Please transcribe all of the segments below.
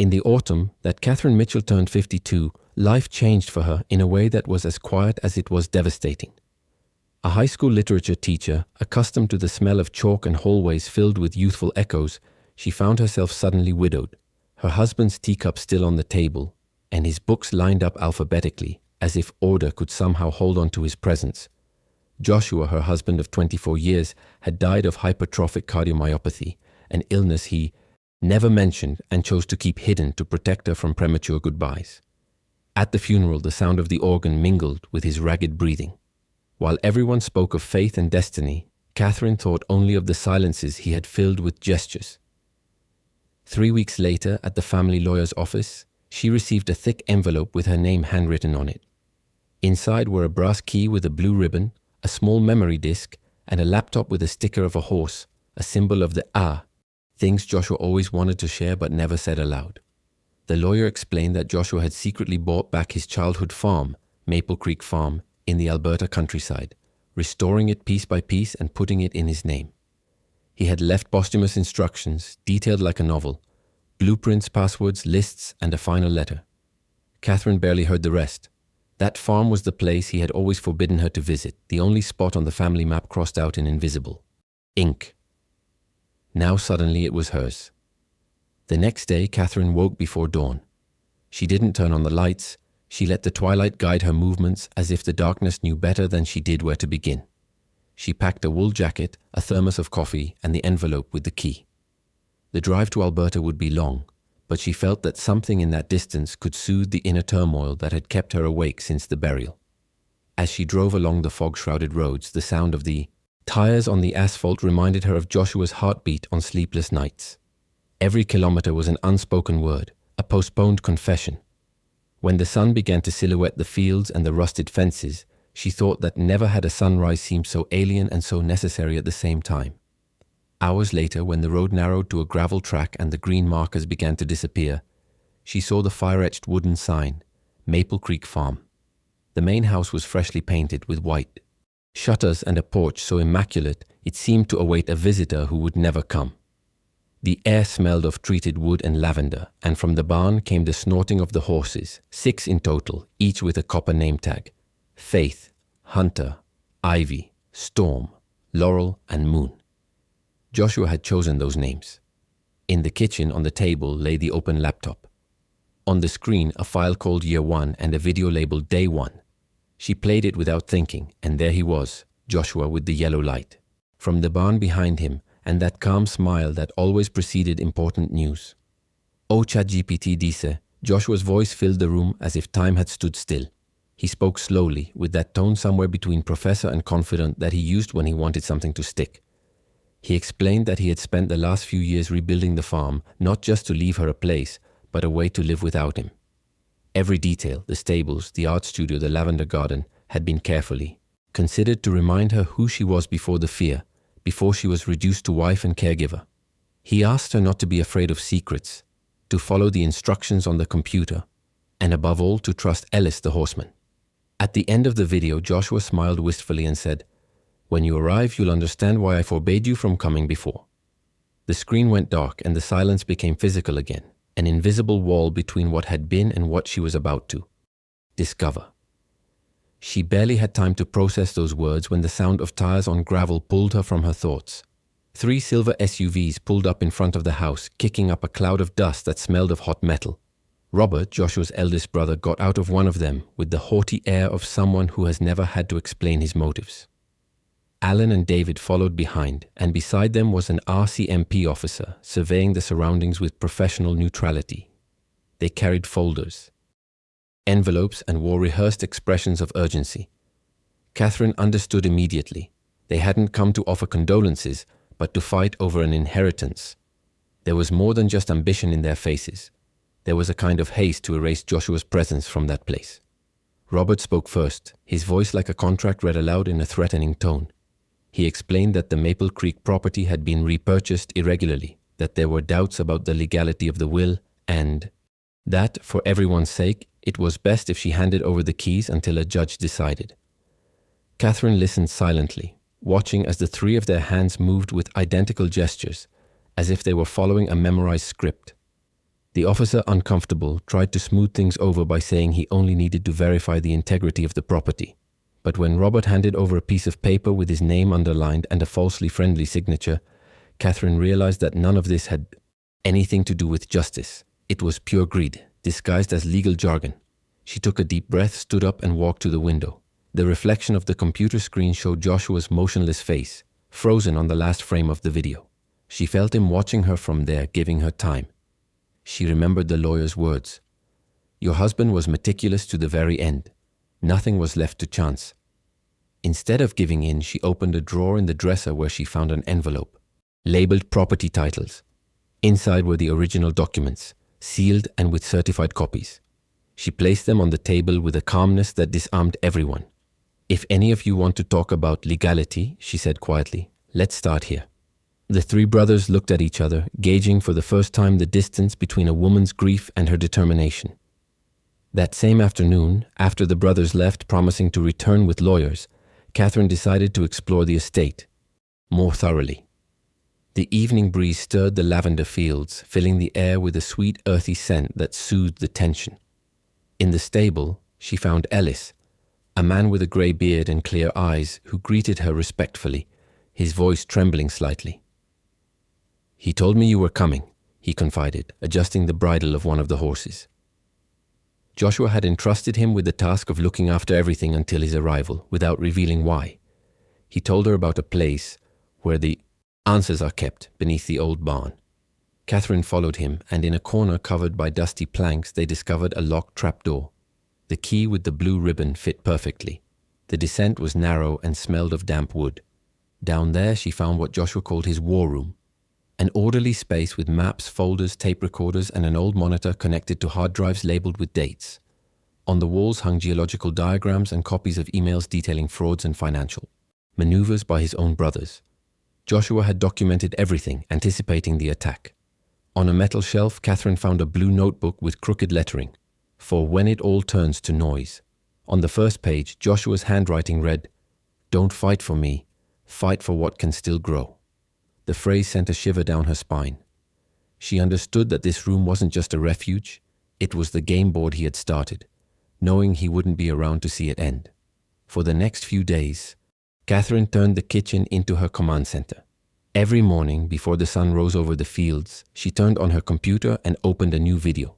In the autumn that Catherine Mitchell turned 52, life changed for her in a way that was as quiet as it was devastating. A high school literature teacher, accustomed to the smell of chalk and hallways filled with youthful echoes, she found herself suddenly widowed, her husband's teacup still on the table, and his books lined up alphabetically, as if order could somehow hold on to his presence. Joshua, her husband of 24 years, had died of hypertrophic cardiomyopathy, an illness he never mentioned and chose to keep hidden to protect her from premature goodbyes. At the funeral, the sound of the organ mingled with his ragged breathing. While everyone spoke of faith and destiny, Catherine thought only of the silences he had filled with gestures. 3 weeks later, at the family lawyer's office, she received a thick envelope with her name handwritten on it. Inside were a brass key with a blue ribbon, a small memory disk, and a laptop with a sticker of a horse, a symbol of the things Joshua always wanted to share but never said aloud. The lawyer explained that Joshua had secretly bought back his childhood farm, Maple Creek Farm, in the Alberta countryside, restoring it piece by piece and putting it in his name. He had left posthumous instructions, detailed like a novel, blueprints, passwords, lists, and a final letter. Catherine barely heard the rest. That farm was the place he had always forbidden her to visit, the only spot on the family map crossed out in invisible ink. Now suddenly it was hers. The next day, Catherine woke before dawn. She didn't turn on the lights. She let the twilight guide her movements as if the darkness knew better than she did where to begin. She packed a wool jacket, a thermos of coffee, and the envelope with the key. The drive to Alberta would be long, but she felt that something in that distance could soothe the inner turmoil that had kept her awake since the burial. As she drove along the fog-shrouded roads, the sound of the tires on the asphalt reminded her of Joshua's heartbeat on sleepless nights. Every kilometer was an unspoken word, a postponed confession. When the sun began to silhouette the fields and the rusted fences, she thought that never had a sunrise seemed so alien and so necessary at the same time. Hours later, when the road narrowed to a gravel track and the green markers began to disappear, she saw the fire-etched wooden sign, Maple Creek Farm. The main house was freshly painted with white shutters and a porch so immaculate it seemed to await a visitor who would never come. The air smelled of treated wood and lavender, and from the barn came the snorting of the horses, 6 in total, each with a copper name tag: Faith, Hunter, Ivy, Storm, Laurel, and Moon. Joshua had chosen those names. In the kitchen on the table lay the open laptop. On the screen, a file called Year 1 and a video labeled Day 1. She played it without thinking, and there he was, Joshua with the yellow light. From the barn behind him, and that calm smile that always preceded important news. "Oh, ChatGPT dice," Joshua's voice filled the room as if time had stood still. He spoke slowly, with that tone somewhere between professor and confidant that he used when he wanted something to stick. He explained that he had spent the last few years rebuilding the farm, not just to leave her a place, but a way to live without him. Every detail, the stables, the art studio, the lavender garden, had been carefully considered to remind her who she was before the fear, before she was reduced to wife and caregiver. He asked her not to be afraid of secrets, to follow the instructions on the computer, and above all to trust Ellis the horseman. At the end of the video, Joshua smiled wistfully and said, "When you arrive, you'll understand why I forbade you from coming before." The screen went dark and the silence became physical again, an invisible wall between what had been and what she was about to discover. She barely had time to process those words when the sound of tires on gravel pulled her from her thoughts. 3 silver SUVs pulled up in front of the house, kicking up a cloud of dust that smelled of hot metal. Robert, Joshua's eldest brother, got out of one of them with the haughty air of someone who has never had to explain his motives. Alan and David followed behind, and beside them was an RCMP officer surveying the surroundings with professional neutrality. They carried folders, envelopes, and wore rehearsed expressions of urgency. Catherine understood immediately. They hadn't come to offer condolences, but to fight over an inheritance. There was more than just ambition in their faces. There was a kind of haste to erase Joshua's presence from that place. Robert spoke first, his voice like a contract read aloud in a threatening tone. He explained that the Maple Creek property had been repurchased irregularly, that there were doubts about the legality of the will, and that, for everyone's sake, it was best if she handed over the keys until a judge decided. Catherine listened silently, watching as the 3 of their hands moved with identical gestures, as if they were following a memorized script. The officer, uncomfortable, tried to smooth things over by saying he only needed to verify the integrity of the property. But when Robert handed over a piece of paper with his name underlined and a falsely friendly signature, Catherine realized that none of this had anything to do with justice. It was pure greed, disguised as legal jargon. She took a deep breath, stood up, and walked to the window. The reflection of the computer screen showed Joshua's motionless face, frozen on the last frame of the video. She felt him watching her from there, giving her time. She remembered the lawyer's words. Your husband was meticulous to the very end. Nothing was left to chance. Instead of giving in, she opened a drawer in the dresser where she found an envelope, labeled property titles. Inside were the original documents, sealed and with certified copies. She placed them on the table with a calmness that disarmed everyone. If any of you want to talk about legality, she said quietly, let's start here. The three brothers looked at each other, gauging for the first time the distance between a woman's grief and her determination. That same afternoon, after the brothers left promising to return with lawyers, Catherine decided to explore the estate more thoroughly. The evening breeze stirred the lavender fields, filling the air with a sweet, earthy scent that soothed the tension. In the stable, she found Ellis, a man with a grey beard and clear eyes who greeted her respectfully, his voice trembling slightly. He told me you were coming, he confided, adjusting the bridle of one of the horses. Joshua had entrusted him with the task of looking after everything until his arrival, without revealing why. He told her about a place where the answers are kept beneath the old barn. Catherine followed him, and in a corner covered by dusty planks they discovered a locked trapdoor. The key with the blue ribbon fit perfectly. The descent was narrow and smelled of damp wood. Down there she found what Joshua called his war room, an orderly space with maps, folders, tape recorders, and an old monitor connected to hard drives labeled with dates. On the walls hung geological diagrams and copies of emails detailing frauds and financial maneuvers by his own brothers. Joshua had documented everything, anticipating the attack. On a metal shelf, Catherine found a blue notebook with crooked lettering, for when it all turns to noise. On the first page, Joshua's handwriting read, "Don't fight for me, fight for what can still grow." The phrase sent a shiver down her spine. She understood that this room wasn't just a refuge, it was the game board he had started, knowing he wouldn't be around to see it end. For the next few days, Catherine turned the kitchen into her command center. Every morning, before the sun rose over the fields, she turned on her computer and opened a new video.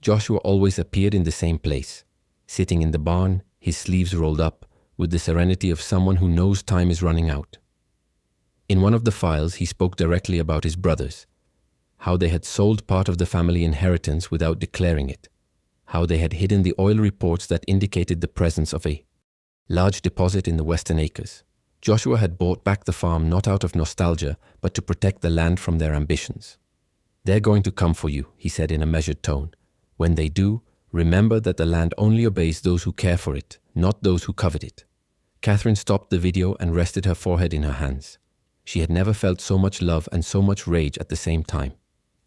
Joshua always appeared in the same place, sitting in the barn, his sleeves rolled up, with the serenity of someone who knows time is running out. In one of the files, he spoke directly about his brothers, how they had sold part of the family inheritance without declaring it, how they had hidden the oil reports that indicated the presence of a large deposit in the Western Acres. Joshua had bought back the farm not out of nostalgia, but to protect the land from their ambitions. "They're going to come for you," he said in a measured tone. "When they do, remember that the land only obeys those who care for it, not those who covet it." Catherine stopped the video and rested her forehead in her hands. She had never felt so much love and so much rage at the same time.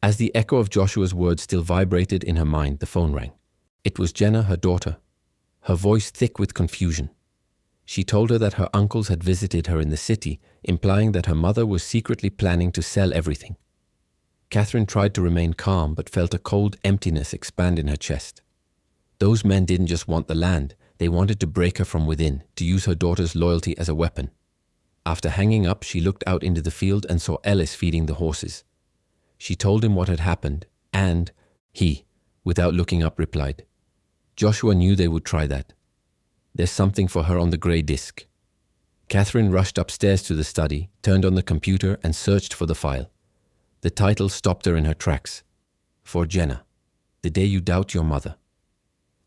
As the echo of Joshua's words still vibrated in her mind, the phone rang. It was Jenna, her daughter, her voice thick with confusion. She told her that her uncles had visited her in the city, implying that her mother was secretly planning to sell everything. Catherine tried to remain calm, but felt a cold emptiness expand in her chest. Those men didn't just want the land, they wanted to break her from within, to use her daughter's loyalty as a weapon. After hanging up, she looked out into the field and saw Ellis feeding the horses. She told him what had happened, and he, without looking up, replied, "Joshua knew they would try that. There's something for her on the grey disc." Catherine rushed upstairs to the study, turned on the computer and searched for the file. The title stopped her in her tracks. "For Jenna, the day you doubt your mother."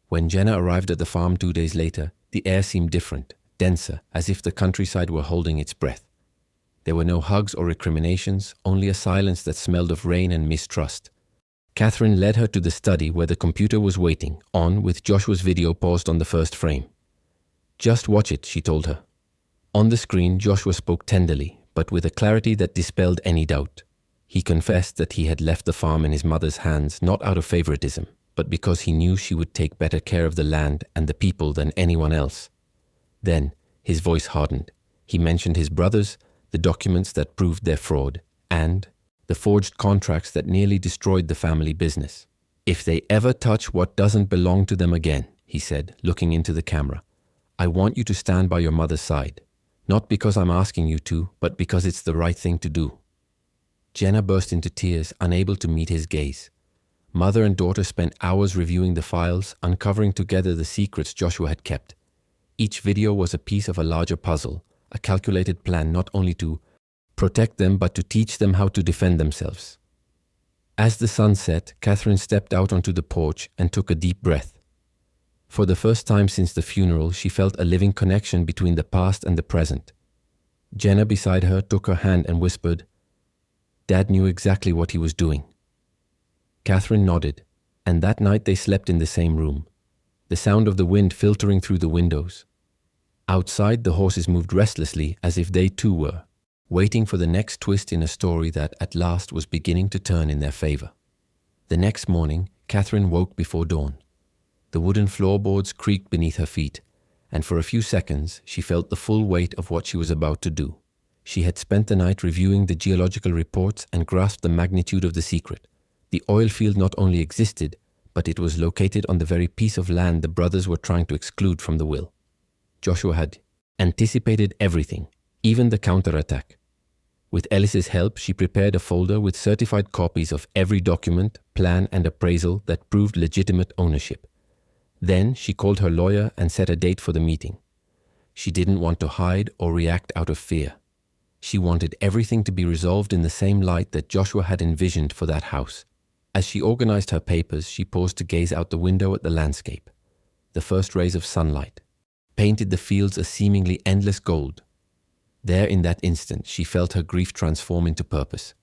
When Jenna arrived at the farm 2 days later, the air seemed different, denser, as if the countryside were holding its breath. There were no hugs or recriminations, only a silence that smelled of rain and mistrust. Catherine led her to the study where the computer was waiting, on with Joshua's video paused on the first frame. "Just watch it," she told her. On the screen, Joshua spoke tenderly, but with a clarity that dispelled any doubt. He confessed that he had left the farm in his mother's hands not out of favoritism, but because he knew she would take better care of the land and the people than anyone else. Then, his voice hardened. He mentioned his brothers, the documents that proved their fraud, and the forged contracts that nearly destroyed the family business. "If they ever touch what doesn't belong to them again," he said, looking into the camera, "I want you to stand by your mother's side. Not because I'm asking you to, but because it's the right thing to do." Jenna burst into tears, unable to meet his gaze. Mother and daughter spent hours reviewing the files, uncovering together the secrets Joshua had kept. Each video was a piece of a larger puzzle, a calculated plan not only to protect them, but to teach them how to defend themselves. As the sun set, Catherine stepped out onto the porch and took a deep breath. For the first time since the funeral, she felt a living connection between the past and the present. Jenna beside her took her hand and whispered, "Dad knew exactly what he was doing." Catherine nodded, and that night they slept in the same room, the sound of the wind filtering through the windows. Outside, the horses moved restlessly as if they too were, waiting for the next twist in a story that at last was beginning to turn in their favor. The next morning, Catherine woke before dawn. The wooden floorboards creaked beneath her feet, and for a few seconds she felt the full weight of what she was about to do. She had spent the night reviewing the geological reports and grasped the magnitude of the secret. The oil field not only existed, but it was located on the very piece of land the brothers were trying to exclude from the will. Joshua had anticipated everything, even the counterattack. With Ellis's help, she prepared a folder with certified copies of every document, plan, and appraisal that proved legitimate ownership. Then she called her lawyer and set a date for the meeting. She didn't want to hide or react out of fear. She wanted everything to be resolved in the same light that Joshua had envisioned for that house. As she organized her papers, she paused to gaze out the window at the landscape. The first rays of sunlight painted the fields a seemingly endless gold. There in that instant, she felt her grief transform into purpose.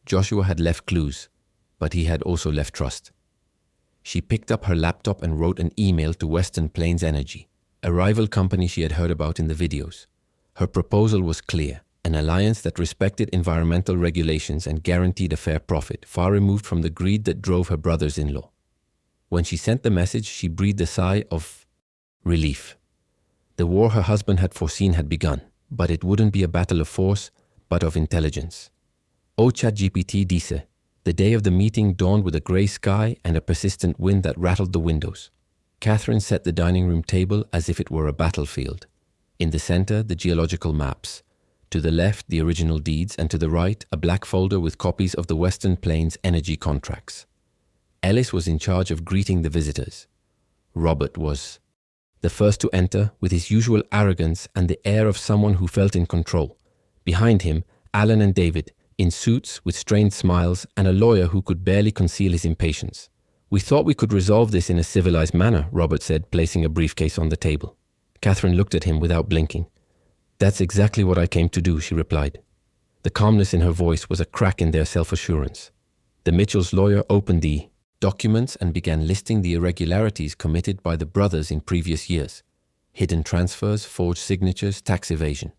Joshua had left clues, but he had also left trust. She picked up her laptop and wrote an email to Western Plains Energy, a rival company she had heard about in the videos. Her proposal was clear: an alliance that respected environmental regulations and guaranteed a fair profit, far removed from the greed that drove her brothers-in-law. When she sent the message, she breathed a sigh of relief. The war her husband had foreseen had begun, but it wouldn't be a battle of force, but of intelligence. O ChatGPT disse, the day of the meeting dawned with a grey sky and a persistent wind that rattled the windows. Catherine set the dining room table as if it were a battlefield. In the center, the geological maps. To the left, the original deeds, and to the right, a black folder with copies of the Western Plains energy contracts. Ellis was in charge of greeting the visitors. Robert was the first to enter, with his usual arrogance and the air of someone who felt in control. Behind him, Alan and David, in suits with strained smiles, and a lawyer who could barely conceal his impatience. "We thought we could resolve this in a civilized manner," Robert said, placing a briefcase on the table. Catherine looked at him without blinking. "That's exactly what I came to do," she replied. The calmness in her voice was a crack in their self-assurance. The Mitchell's lawyer opened the documents and began listing the irregularities committed by the brothers in previous years. Hidden transfers, forged signatures, tax evasion.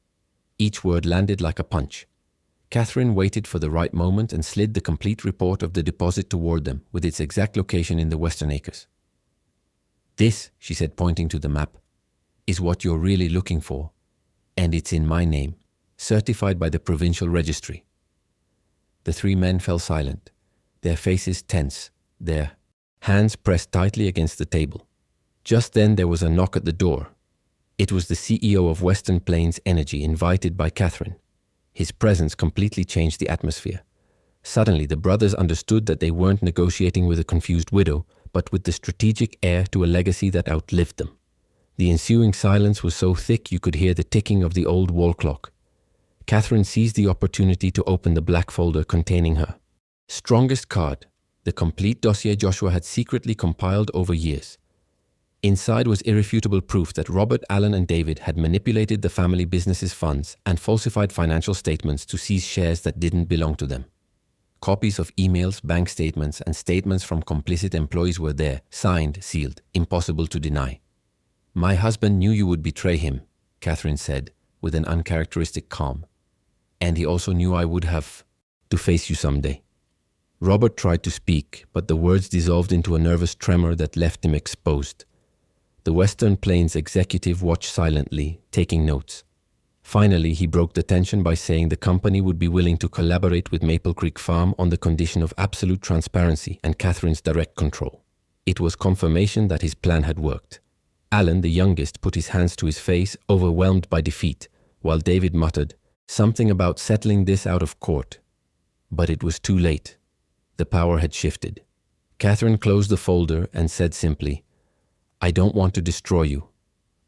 Each word landed like a punch. Catherine waited for the right moment and slid the complete report of the deposit toward them, with its exact location in the Western Acres. "This," she said, pointing to the map, "is what you're really looking for, and it's in my name, certified by the provincial registry." The three men fell silent, their faces tense, their hands pressed tightly against the table. Just then there was a knock at the door. It was the CEO of Western Plains Energy, invited by Catherine. His presence completely changed the atmosphere. Suddenly, the brothers understood that they weren't negotiating with a confused widow, but with the strategic heir to a legacy that outlived them. The ensuing silence was so thick you could hear the ticking of the old wall clock. Catherine seized the opportunity to open the black folder containing her strongest card, the complete dossier Joshua had secretly compiled over years. Inside was irrefutable proof that Robert, Alan, and David had manipulated the family business's funds and falsified financial statements to seize shares that didn't belong to them. Copies of emails, bank statements, and statements from complicit employees were there, signed, sealed, impossible to deny. "My husband knew you would betray him," Catherine said, with an uncharacteristic calm. "And he also knew I would have to face you someday." Robert tried to speak, but the words dissolved into a nervous tremor that left him exposed. The Western Plains executive watched silently, taking notes. Finally, he broke the tension by saying the company would be willing to collaborate with Maple Creek Farm on the condition of absolute transparency and Catherine's direct control. It was confirmation that his plan had worked. Alan, the youngest, put his hands to his face, overwhelmed by defeat, while David muttered something about settling this out of court. But it was too late. The power had shifted. Catherine closed the folder and said simply, "I don't want to destroy you.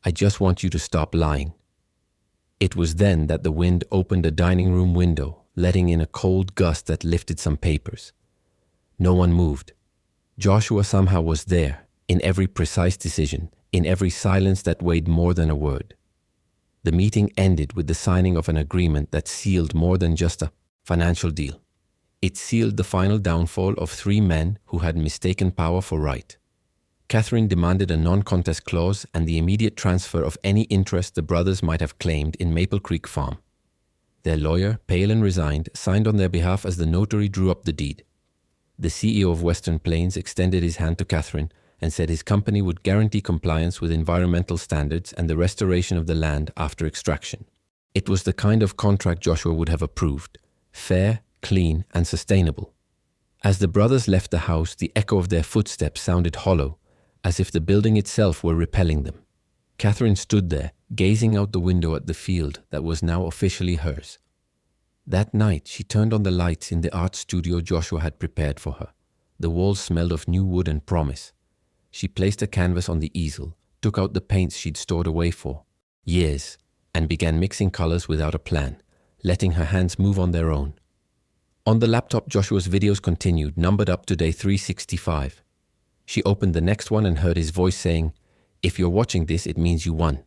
I just want you to stop lying." It was then that the wind opened a dining room window, letting in a cold gust that lifted some papers. No one moved. Joshua somehow was there, in every precise decision, in every silence that weighed more than a word. The meeting ended with the signing of an agreement that sealed more than just a financial deal. It sealed the final downfall of 3 men who had mistaken power for right. Catherine demanded a non-contest clause and the immediate transfer of any interest the brothers might have claimed in Maple Creek Farm. Their lawyer, pale and resigned, signed on their behalf as the notary drew up the deed. The CEO of Western Plains extended his hand to Catherine and said his company would guarantee compliance with environmental standards and the restoration of the land after extraction. It was the kind of contract Joshua would have approved: fair, clean, and sustainable. As the brothers left the house, the echo of their footsteps sounded hollow, as if the building itself were repelling them. Catherine stood there, gazing out the window at the field that was now officially hers. That night, she turned on the lights in the art studio Joshua had prepared for her. The walls smelled of new wood and promise. She placed a canvas on the easel, took out the paints she'd stored away for years, and began mixing colors without a plan, letting her hands move on their own. On the laptop, Joshua's videos continued, numbered up to day 365. She opened the next one and heard his voice saying, "If you're watching this, it means you won."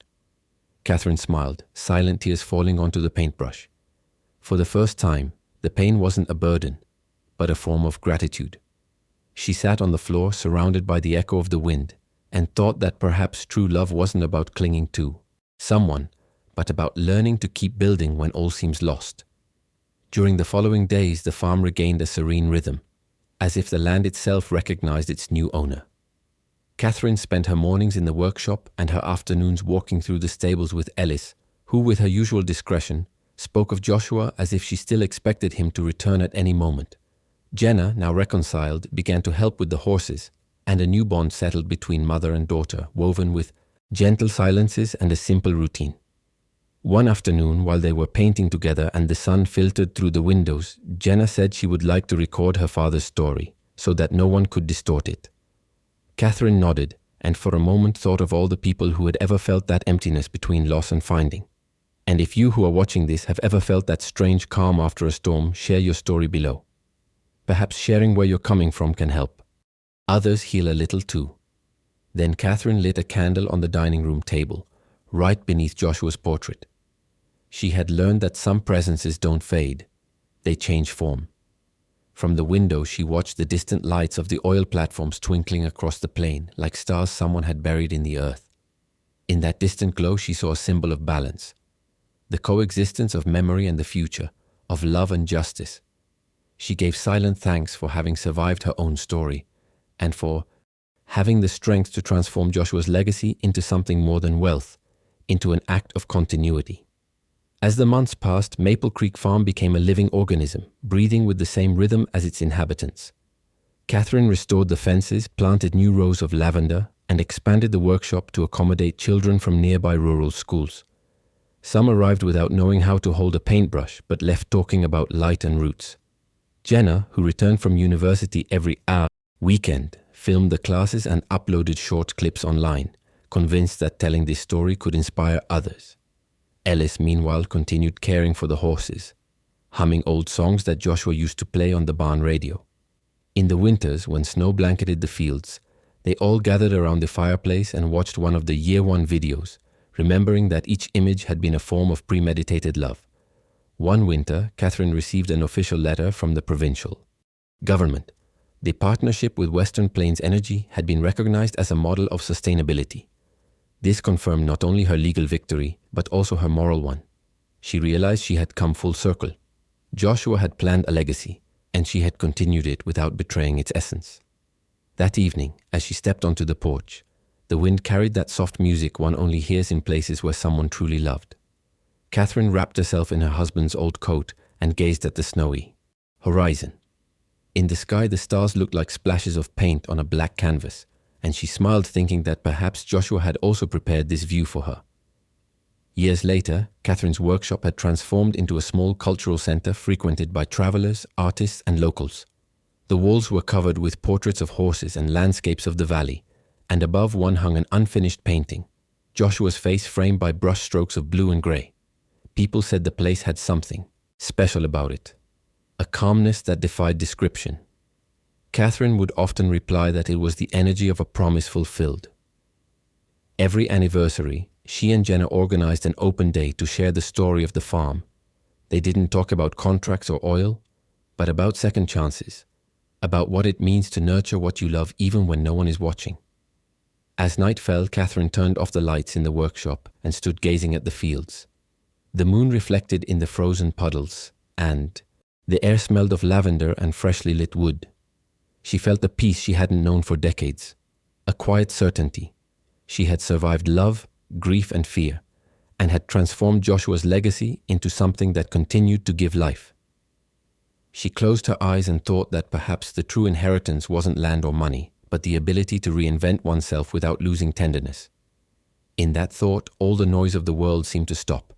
Catherine smiled, silent tears falling onto the paintbrush. For the first time, the pain wasn't a burden, but a form of gratitude. She sat on the floor, surrounded by the echo of the wind, and thought that perhaps true love wasn't about clinging to someone, but about learning to keep building when all seems lost. During the following days, the farm regained a serene rhythm, as if the land itself recognized its new owner. Catherine spent her mornings in the workshop and her afternoons walking through the stables with Ellis, who, with her usual discretion, spoke of Joshua as if she still expected him to return at any moment. Jenna, now reconciled, began to help with the horses, and a new bond settled between mother and daughter, woven with gentle silences and a simple routine. One afternoon, while they were painting together and the sun filtered through the windows, Jenna said she would like to record her father's story, so that no one could distort it. Catherine nodded, and for a moment thought of all the people who had ever felt that emptiness between loss and finding. And if you who are watching this have ever felt that strange calm after a storm, share your story below. Perhaps sharing where you're coming from can help. Others heal a little too. Then Catherine lit a candle on the dining room table, right beneath Joshua's portrait. She had learned that some presences don't fade, they change form. From the window, she watched the distant lights of the oil platforms twinkling across the plain like stars someone had buried in the earth. In that distant glow, she saw a symbol of balance, the coexistence of memory and the future, of love and justice. She gave silent thanks for having survived her own story, and for having the strength to transform Joshua's legacy into something more than wealth, into an act of continuity. As the months passed, Maple Creek Farm became a living organism, breathing with the same rhythm as its inhabitants. Catherine restored the fences, planted new rows of lavender, and expanded the workshop to accommodate children from nearby rural schools. Some arrived without knowing how to hold a paintbrush, but left talking about light and roots. Jenna, who returned from university every weekend, filmed the classes and uploaded short clips online, convinced that telling this story could inspire others. Ellis, meanwhile, continued caring for the horses, humming old songs that Joshua used to play on the barn radio. In the winters, when snow blanketed the fields, they all gathered around the fireplace and watched one of the Year One videos, remembering that each image had been a form of premeditated love. One winter, Catherine received an official letter from the provincial government. The partnership with Western Plains Energy had been recognized as a model of sustainability. This confirmed not only her legal victory, but also her moral one. She realized she had come full circle. Joshua had planned a legacy, and she had continued it without betraying its essence. That evening, as she stepped onto the porch, the wind carried that soft music one only hears in places where someone truly loved. Catherine wrapped herself in her husband's old coat and gazed at the snowy horizon. In the sky, the stars looked like splashes of paint on a black canvas, and she smiled, thinking that perhaps Joshua had also prepared this view for her. Years later, Catherine's workshop had transformed into a small cultural center frequented by travelers, artists, and locals. The walls were covered with portraits of horses and landscapes of the valley, and above one hung an unfinished painting, Joshua's face framed by brush strokes of blue and gray. People said the place had something special about it, a calmness that defied description. Catherine would often reply that it was the energy of a promise fulfilled. Every anniversary, she and Jenna organized an open day to share the story of the farm. They didn't talk about contracts or oil, but about second chances, about what it means to nurture what you love even when no one is watching. As night fell, Catherine turned off the lights in the workshop and stood gazing at the fields. The moon reflected in the frozen puddles, and the air smelled of lavender and freshly lit wood. She felt a peace she hadn't known for decades, a quiet certainty. She had survived love, grief, and fear, and had transformed Joshua's legacy into something that continued to give life. She closed her eyes and thought that perhaps the true inheritance wasn't land or money, but the ability to reinvent oneself without losing tenderness. In that thought, all the noise of the world seemed to stop.